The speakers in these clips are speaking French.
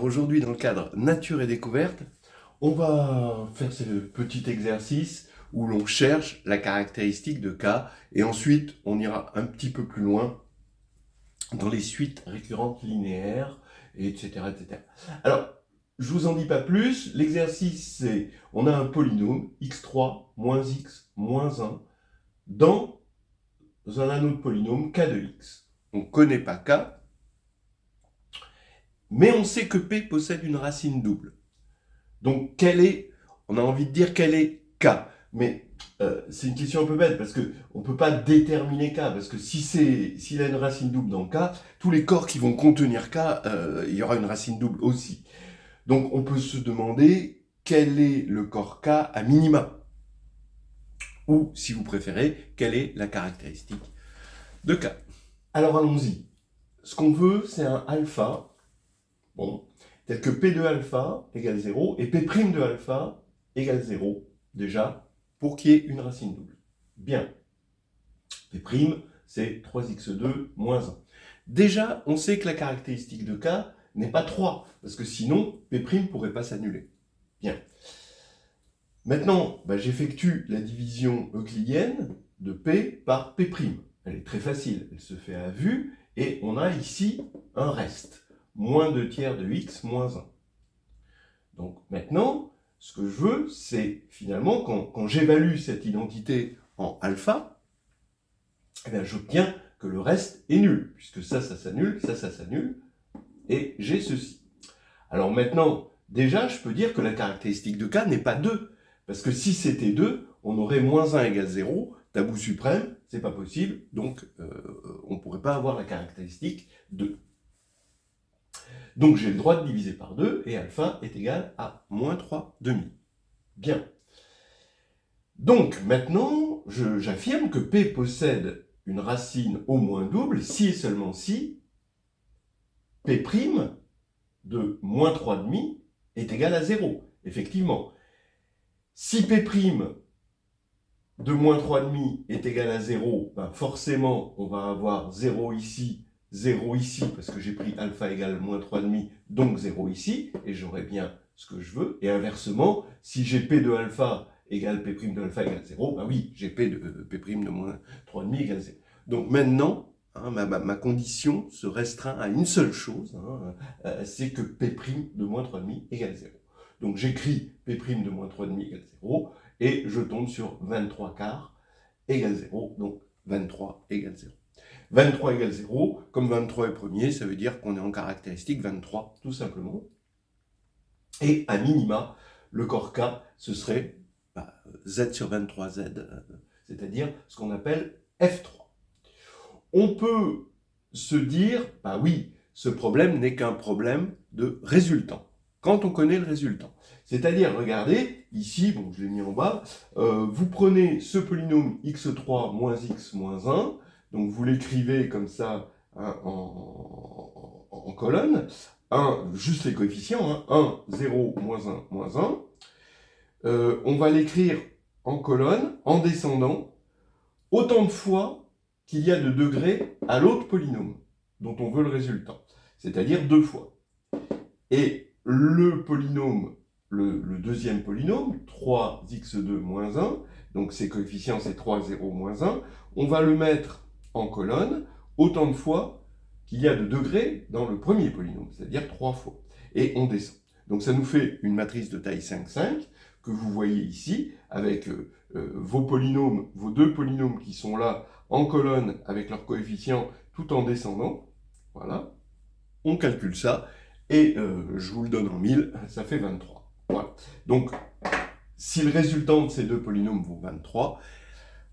Alors aujourd'hui, dans le cadre nature et découverte, on va faire ce petit exercice où l'on cherche la caractéristique de K et ensuite on ira un petit peu plus loin dans les suites récurrentes linéaires, etc., etc. Alors, je vous en dis pas plus, l'exercice c'est, on a un polynôme x3 moins x moins 1 dans un anneau de polynôme k de x. On ne connaît pas K, mais on sait que P possède une racine double. Donc, on a envie de dire quel est K. Mais c'est une question un peu bête, parce qu'on ne peut pas déterminer K, parce que s'il a une racine double dans K, tous les corps qui vont contenir K, il y aura une racine double aussi. Donc, on peut se demander quel est le corps K à minima. Ou, si vous préférez, quelle est la caractéristique de K. Alors, allons-y. Ce qu'on veut, c'est un alpha, bon, tel que P de alpha égale 0 et P' de alpha égale 0, déjà, pour qu'il y ait une racine double. Bien. P', c'est 3x2 moins 1. Déjà, on sait que la caractéristique de K n'est pas 3, parce que sinon, P' ne pourrait pas s'annuler. Bien. Maintenant, j'effectue la division euclidienne de P par P'. Elle est très facile, elle se fait à vue, et on a ici un reste. Moins 2 tiers de x moins 1. Donc maintenant, ce que je veux, c'est finalement, quand j'évalue cette identité en alpha, eh bien, j'obtiens que le reste est nul, puisque ça s'annule, ça s'annule, et j'ai ceci. Alors maintenant, déjà, je peux dire que la caractéristique de K n'est pas 2, parce que si c'était 2, on aurait moins 1 égale 0, tabou suprême, c'est pas possible, donc on ne pourrait pas avoir la caractéristique 2. Donc j'ai le droit de diviser par 2, et alpha est égal à moins 3 demi. Bien. Donc maintenant, j'affirme que P possède une racine au moins double si et seulement si P' de moins 3 demi est égal à 0. Effectivement, si P' de moins 3 demi est égal à 0, forcément on va avoir 0 ici, parce que j'ai pris alpha égale moins 3 demi, donc 0 ici, et j'aurai bien ce que je veux. Et inversement, si j'ai P de alpha égale P' de alpha égale 0, oui, j'ai P de moins 3 demi égale 0. Donc maintenant, ma condition se restreint à une seule chose, c'est que P' de moins 3 demi égale 0. Donc j'écris P' de moins 3 demi égale 0, et je tombe sur 23 quarts égale 0, donc 23 égale 0. 23 égale 0, comme 23 est premier, ça veut dire qu'on est en caractéristique 23, tout simplement. Et à minima, le corps K, ce serait Z sur 23Z, c'est-à-dire ce qu'on appelle F3. On peut se dire, oui, ce problème n'est qu'un problème de résultant, quand on connaît le résultant. C'est-à-dire, regardez, ici, je l'ai mis en bas, vous prenez ce polynôme x3 moins x moins 1, donc vous l'écrivez comme ça en colonne, juste les coefficients, 1, 0, moins 1, moins 1. On va l'écrire en colonne, en descendant, autant de fois qu'il y a de degrés à l'autre polynôme, dont on veut le résultat, c'est-à-dire 2 fois. Et le polynôme, le deuxième polynôme, 3x2 moins 1, donc ses coefficients c'est 3, 0, moins 1, on va le mettre en colonne autant de fois qu'il y a de degrés dans le premier polynôme, c'est-à-dire 3 fois. Et on descend. Donc ça nous fait une matrice de taille 5, 5, que vous voyez ici, avec vos deux polynômes qui sont là en colonne avec leurs coefficients tout en descendant. Voilà. On calcule ça. Et je vous le donne en 1000, ça fait 23. Voilà. Donc, si le résultant de ces deux polynômes vaut 23,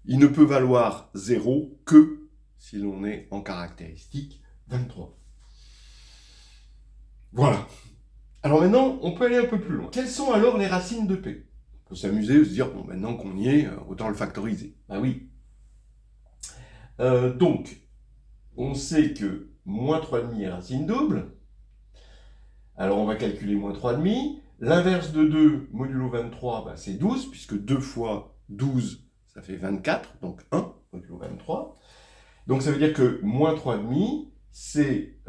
il ne peut valoir 0 que si l'on est en caractéristique 23. Voilà. Alors maintenant, on peut aller un peu plus loin. Quelles sont alors les racines de P? On peut s'amuser et se dire, maintenant qu'on y est, autant le factoriser. Oui. Donc, on sait que moins 3,5 est racine double. Alors on va calculer moins 3,5. L'inverse de 2 modulo 23, c'est 12, puisque 2 fois 12, ça fait 24, donc 1 modulo 23. Donc ça veut dire que moins 3,5, c'est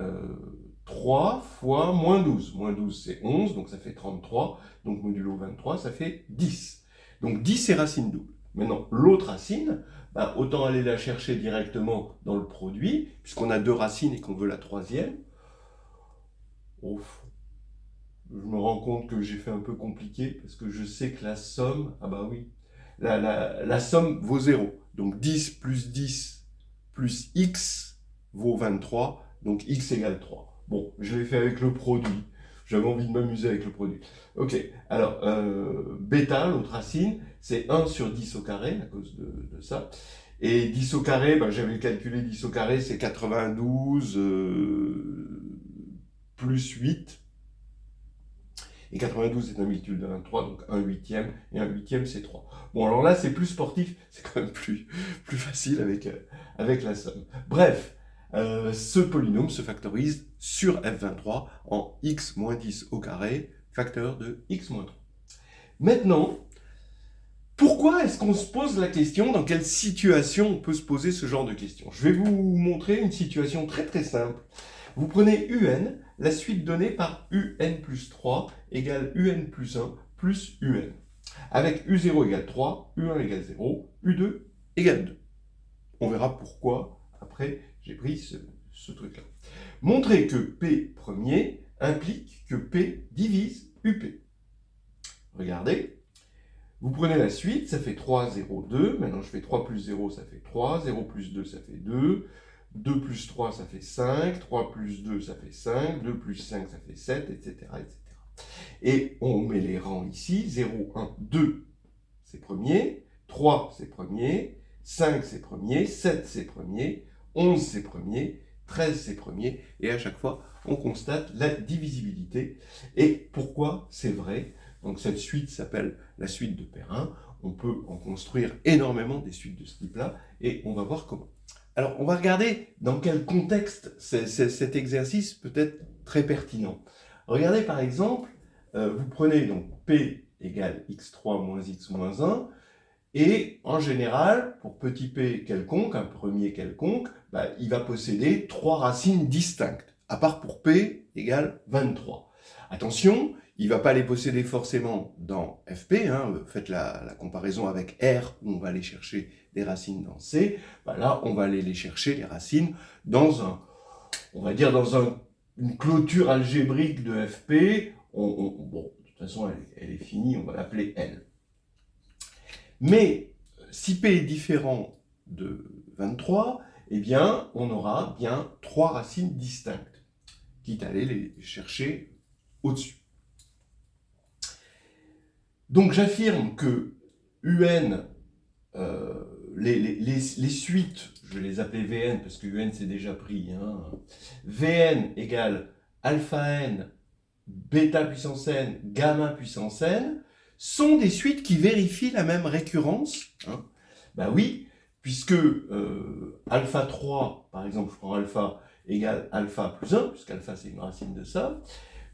3 fois moins 12. Moins 12, c'est 11, donc ça fait 33. Donc modulo 23, ça fait 10. Donc 10, c'est racine double. Maintenant, l'autre racine, ben, autant aller la chercher directement dans le produit, puisqu'on a deux racines et qu'on veut la troisième. Oh, je me rends compte que j'ai fait un peu compliqué, parce que je sais que la somme, ah bah oui, la somme vaut 0. Donc 10 plus x vaut 23, donc x égale 3. Bon, je l'ai fait avec le produit. J'avais envie de m'amuser avec le produit. Ok, alors, bêta, l'autre racine, c'est 1 sur 10 au carré, à cause de ça. Et 10 au carré, ben, j'avais calculé 10 au carré, c'est 92 plus 8. Et 92 est un multiple de 23, donc 1 huitième, et 1 huitième c'est 3. Bon, alors là, c'est plus sportif, c'est quand même plus facile avec la somme. Bref, ce polynôme se factorise sur F23 en x moins 10 au carré, facteur de x moins 3. Maintenant, pourquoi est-ce qu'on se pose la question, dans quelle situation on peut se poser ce genre de question? Je vais vous montrer une situation très très simple. Vous prenez un, la suite donnée par un plus 3 égale un plus 1 plus un. Avec u0 égale 3, u1 égale 0, u2 égale 2. On verra pourquoi, après, j'ai pris ce truc-là. Montrer que P premier implique que P divise UP. Regardez, vous prenez la suite, ça fait 3, 0, 2. Maintenant, je fais 3 plus 0, ça fait 3. 0 plus 2, ça fait 2. 2 plus 3, ça fait 5. 3 plus 2, ça fait 5. 2 plus 5, ça fait 7, etc., etc. Et on met les rangs ici. 0, 1, 2, c'est premier. 3, c'est premier. 5, c'est premier. 7, c'est premier. 11, c'est premier. 13, c'est premier. Et à chaque fois, on constate la divisibilité. Et pourquoi c'est vrai? Donc cette suite s'appelle la suite de Perrin. On peut en construire énormément des suites de ce type-là. Et on va voir comment. Alors, on va regarder dans quel contexte cet exercice peut être très pertinent. Regardez par exemple, vous prenez donc P égale x3 moins x moins 1, et en général, pour petit p quelconque, un premier quelconque, bah, il va posséder trois racines distinctes, à part pour P égale 23. Attention, il ne va pas les posséder forcément dans Fp, hein, faites la comparaison avec R, où on va aller chercher des racines dans C, bah là on va aller les chercher, les racines, dans un, on va dire dans une clôture algébrique de Fp, bon, de toute façon elle est finie, on va l'appeler L. Mais si P est différent de 23, eh bien on aura bien trois racines distinctes, quitte à aller les chercher au-dessus. Donc j'affirme que UN, les suites, je vais les appeler Vn parce que UN c'est déjà pris, hein. Vn égale alpha n, bêta puissance n, gamma puissance n, sont des suites qui vérifient la même récurrence. Hein. Ben oui, puisque alpha 3, par exemple, je prends alpha égale alpha plus 1, puisque alpha c'est une racine de ça,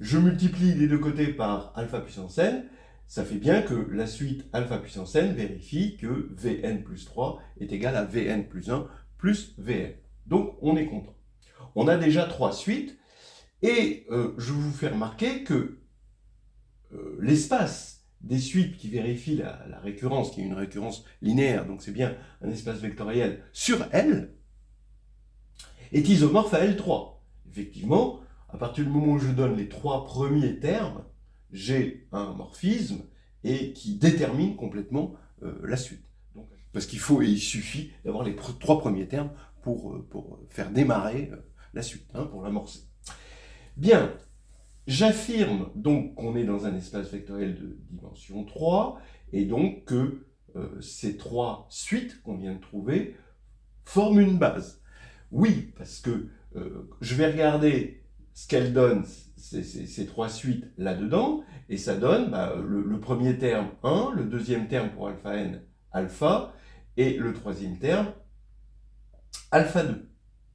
je multiplie les deux côtés par alpha puissance n, ça fait bien que la suite alpha puissance n vérifie que Vn plus 3 est égal à Vn plus 1 plus Vn. Donc on est content. On a déjà trois suites, et je vous fais remarquer que l'espace des suites qui vérifie la récurrence, qui est une récurrence linéaire, donc c'est bien un espace vectoriel sur L, est isomorphe à L3. Effectivement, à partir du moment où je donne les trois premiers termes, j'ai un morphisme et qui détermine complètement la suite. Donc, parce il suffit d'avoir les trois premiers termes pour faire démarrer la suite, hein, pour l'amorcer. Bien, j'affirme donc qu'on est dans un espace vectoriel de dimension 3, et donc que ces trois suites qu'on vient de trouver forment une base. Oui, parce que je vais regarder ce qu'elles donnent, ces trois suites là-dedans, et ça donne le premier terme 1, le deuxième terme pour alpha n, alpha, et le troisième terme, alpha 2.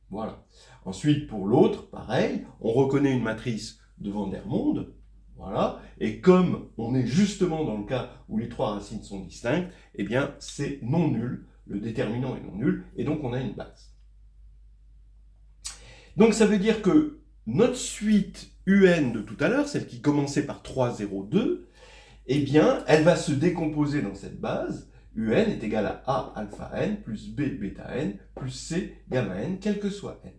Voilà. Ensuite, pour l'autre, pareil, on reconnaît une matrice de Vandermonde, voilà, et comme on est justement dans le cas où les trois racines sont distinctes, eh bien, c'est non nul, le déterminant est non nul, et donc on a une base. Donc ça veut dire que notre suite UN de tout à l'heure, celle qui commençait par 3, 0, 2, eh bien, elle va se décomposer dans cette base. UN est égal à A alpha n plus B bêta n plus C gamma n, quel que soit n.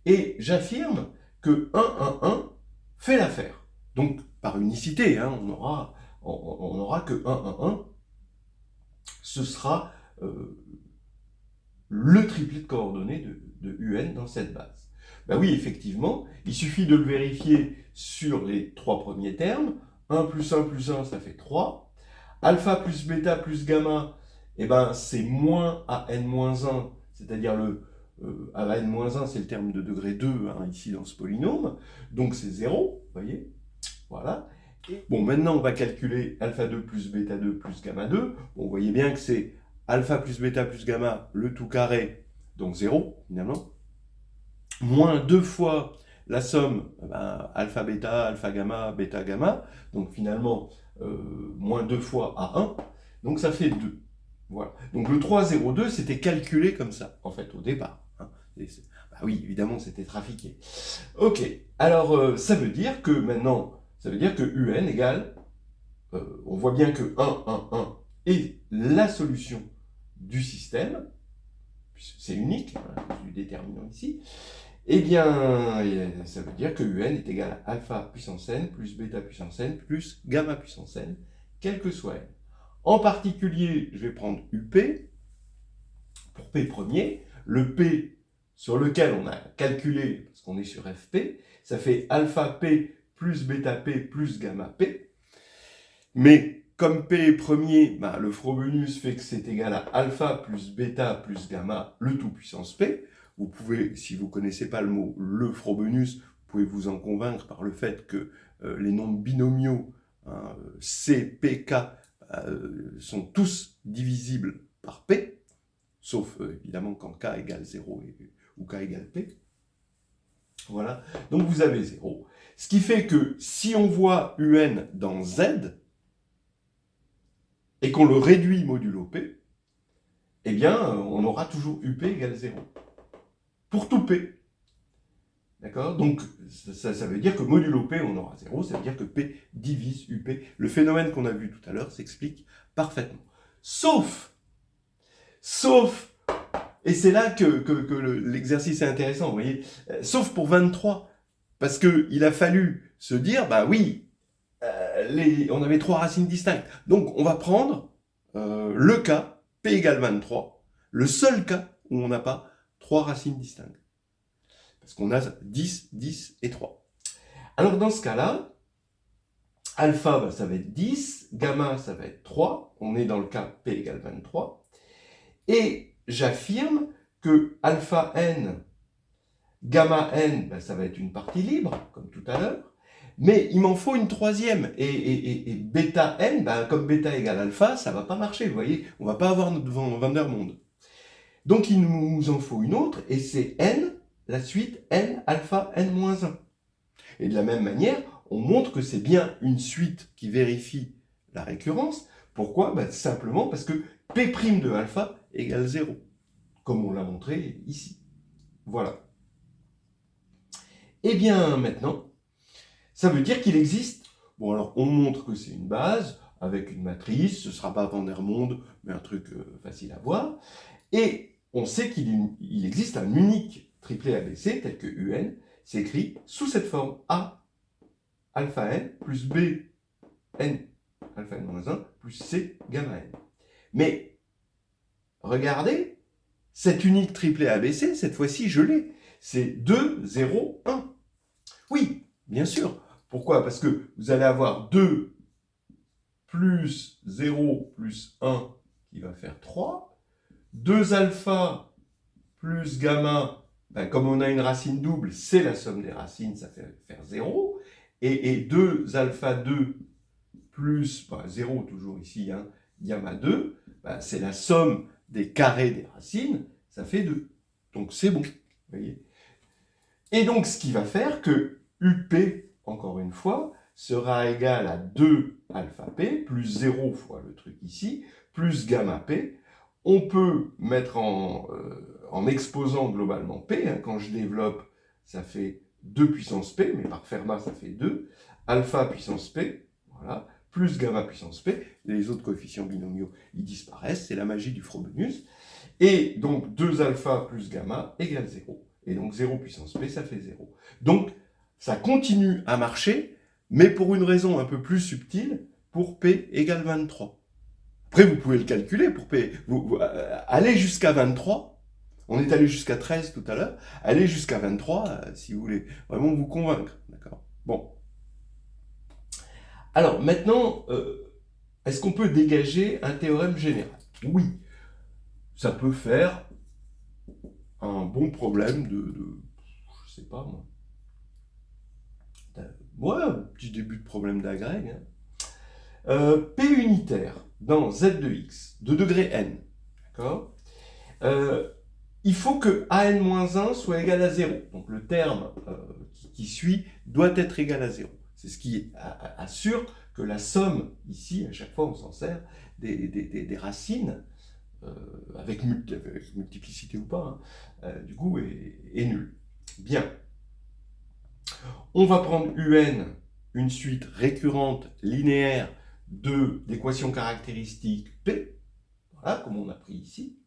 Et j'affirme que 1, 1, 1 fait l'affaire. Donc, par unicité, hein, on aura que 1, 1, 1, ce sera le triplet de coordonnées de UN dans cette base. Ben oui, effectivement, il suffit de le vérifier sur les 3 premiers termes. 1 plus 1 plus 1, ça fait 3. Alpha plus bêta plus gamma, eh ben, c'est moins AN-1, c'est-à-dire AN-1, c'est le terme de degré 2 hein, ici dans ce polynôme, donc c'est 0, vous voyez, voilà. Bon, maintenant on va calculer alpha 2 plus bêta 2 plus gamma 2, bon, vous voyez bien que c'est alpha plus bêta plus gamma, le tout carré, donc 0, finalement, moins 2 fois la somme, ben, alpha bêta gamma, donc finalement, moins 2 fois A1, donc ça fait 2. Voilà. Donc le 3, 0, 2, c'était calculé comme ça, en fait, au départ. Hein. Bah oui, évidemment, c'était trafiqué. Ok, alors ça veut dire que maintenant, ça veut dire que UN égale, on voit bien que 1, 1, 1 est la solution du système, c'est unique, hein, du déterminant ici, eh bien, ça veut dire que UN est égal à alpha puissance n plus bêta puissance n plus gamma puissance n, quel que soit n. En particulier, je vais prendre UP pour P premier. Le P sur lequel on a calculé, parce qu'on est sur FP, ça fait alpha P plus bêta P plus gamma P. Mais comme P est premier, bah, le Frobenius fait que c'est égal à alpha plus bêta plus gamma, le tout puissance P. Vous pouvez, si vous ne connaissez pas le mot le Frobenius, vous pouvez vous en convaincre par le fait que les nombres binomiaux, hein, C, P, K, sont tous divisibles par P, sauf évidemment quand K égale 0 ou K égale P. Voilà, donc vous avez 0. Ce qui fait que si on voit UN dans Z, et qu'on le réduit modulo P, eh bien, on aura toujours UP égale 0. Pour tout P. D'accord? Donc, ça veut dire que modulo P, on aura 0, ça veut dire que P divise UP. Le phénomène qu'on a vu tout à l'heure s'explique parfaitement. Sauf, et c'est là que l'exercice est intéressant, vous voyez, sauf pour 23, parce qu'il a fallu se dire, bah oui, on avait 3 racines distinctes. Donc, on va prendre le cas, P égale 23, le seul cas où on n'a pas 3 racines distinctes. Parce qu'on a 10, 10 et 3. Alors, dans ce cas-là, alpha, bah, ça va être 10, gamma, ça va être 3. On est dans le cas P égale 23. Et j'affirme que alpha n, gamma n, bah, ça va être une partie libre, comme tout à l'heure. Mais il m'en faut une troisième. Et bêta n, ben, comme bêta égale alpha, ça ne va pas marcher, vous voyez. On ne va pas avoir notre Vandermonde. Donc il nous en faut une autre, et c'est n, la suite n alpha n-1. Et de la même manière, on montre que c'est bien une suite qui vérifie la récurrence. Pourquoi? Ben, simplement parce que P' de alpha égale 0, comme on l'a montré ici. Voilà. Et bien maintenant, ça veut dire qu'il existe, bon alors on montre que c'est une base, avec une matrice, ce ne sera pas Vandermonde, mais un truc facile à voir, et on sait qu'il existe un unique triplet ABC, tel que UN, s'écrit sous cette forme A, alpha n, plus B, n, alpha n-1, plus C, gamma n. Mais, regardez, cet unique triplet ABC, cette fois-ci je l'ai, c'est 2, 0, 1. Oui, bien sûr. Pourquoi? Parce que vous allez avoir 2 plus 0 plus 1 qui va faire 3. 2 alpha plus gamma, ben comme on a une racine double, c'est la somme des racines, ça fait faire 0. Et 2 alpha 2 plus, ben 0 toujours ici, hein, gamma 2, ben c'est la somme des carrés des racines, ça fait 2. Donc c'est bon, vous voyez. Et donc ce qui va faire que UP, encore une fois, sera égal à 2 alpha p, plus 0 fois le truc ici, plus gamma p. On peut mettre en exposant globalement p, hein, quand je développe, ça fait 2 puissance P, mais par Fermat ça fait 2, alpha puissance P, voilà, plus gamma puissance P, les autres coefficients binomiaux, ils disparaissent, c'est la magie du Frobenius, et donc 2 alpha plus gamma égale 0, et donc 0 puissance P, ça fait 0. Donc, ça continue à marcher, mais pour une raison un peu plus subtile, pour P égale 23. Après, vous pouvez le calculer pour P. Allez jusqu'à 23, on est allé jusqu'à 13 tout à l'heure, allez jusqu'à 23 si vous voulez vraiment vous convaincre. D'accord ? Bon. Alors, maintenant, est-ce qu'on peut dégager un théorème général ? Oui. Ça peut faire un bon problème je sais pas moi. Ouais, un petit début de problème d'agrég. P unitaire dans z de x, de degré n, d'accord, il faut que an-1 soit égal à 0. Donc le terme qui suit doit être égal à 0. C'est ce qui assure que la somme, ici, à chaque fois on s'en sert, des racines, avec multiplicité ou pas, du coup, est nulle. Bien. On va prendre un, une suite récurrente linéaire d'équations caractéristiques P, voilà, comme on a pris ici.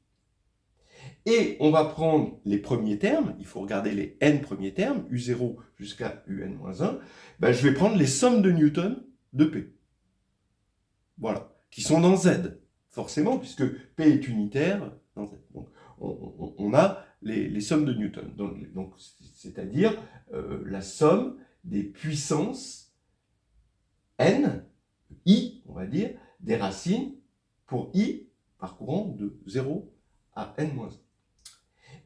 Et on va prendre les premiers termes, il faut regarder les n premiers termes, U0 jusqu'à UN-1, ben je vais prendre les sommes de Newton de P. Voilà, qui sont dans Z, forcément, puisque P est unitaire dans Z. Donc, on a les sommes de Newton. Donc c'est-à-dire la somme des puissances n, i, on va dire, des racines pour i parcourant de 0 à n-1.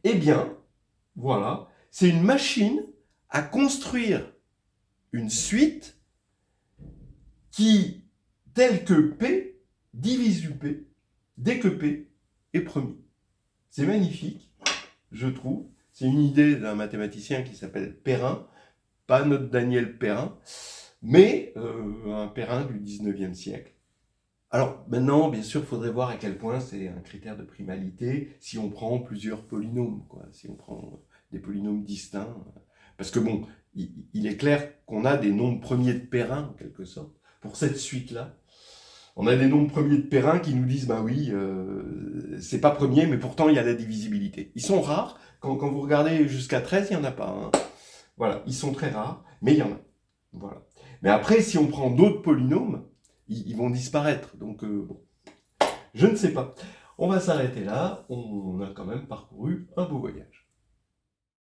Eh bien, voilà, c'est une machine à construire une suite qui, telle que P, divise UP dès que P est premier. C'est magnifique, je trouve. C'est une idée d'un mathématicien qui s'appelle Perrin, pas notre Daniel Perrin, mais un Perrin du 19e siècle. Alors maintenant, bien sûr, il faudrait voir à quel point c'est un critère de primalité si on prend plusieurs polynômes, quoi, si on prend des polynômes distincts. Parce que bon, il est clair qu'on a des nombres premiers de Perrin, en quelque sorte, pour cette suite-là. On a des nombres premiers de Perrin qui nous disent, bah oui, c'est pas premier, mais pourtant il y a la divisibilité. Ils sont rares, quand vous regardez jusqu'à 13, il n'y en a pas. Hein. Voilà, ils sont très rares, mais il y en a. Voilà. Mais après, si on prend d'autres polynômes, ils vont disparaître. Donc, bon, je ne sais pas. On va s'arrêter là. On a quand même parcouru un beau voyage.